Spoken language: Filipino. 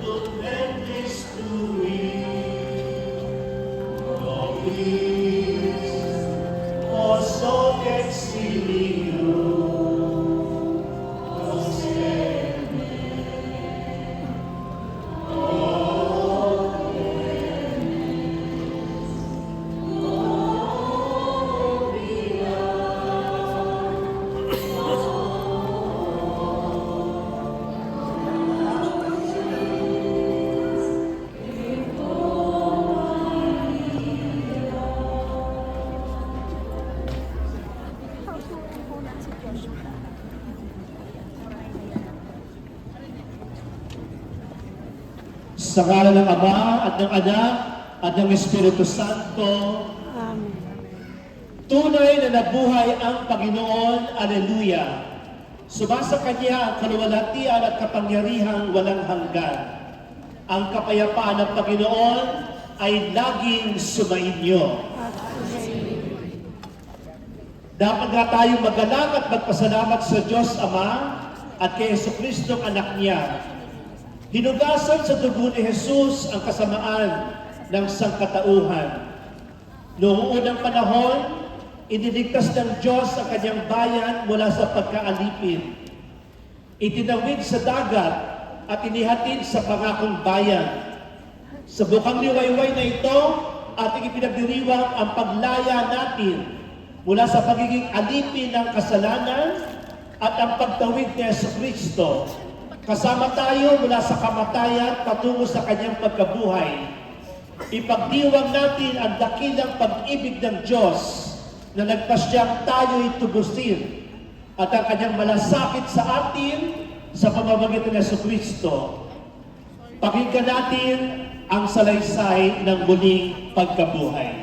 goodness to me. Oh, please, oh, so exceeding sa ngalan ng Ama at ng Anak at ng Espiritu Santo. Amen. Tunay na nabuhay ang Panginoon. Aleluya. Sumasa Kanya ang kaluwalhatian at kapangyarihang walang hanggan. Ang kapayapaan ng Panginoon ay laging sumainyo. Dapat nga tayong magalang at magpasalamat sa Diyos Ama at kay Jesucristo ang anak niya. Hinugasan sa dugo ni Jesus ang kasamaan ng sangkatauhan. Noong unang panahon, iniligtas ng Diyos ang kanyang bayan mula sa pagkaalipin. Itinawid sa dagat at inihatid sa pangakong bayan. Sa bukang liwayway na ito, ating ipinagdiriwang ang paglaya natin mula sa pagiging alipin ng kasalanan at ang pagtawid ni Jesucristo. Kasama tayo mula sa kamatayan patungo sa kanyang pagkabuhay. Ipagdiwang natin ang dakilang pag-ibig ng Diyos na nagpasyang tayo'y tubusin at ang kanyang malasakit sa atin sa pamamagitan ng Jesucristo. Pakinggan natin ang salaysay ng muling pagkabuhay.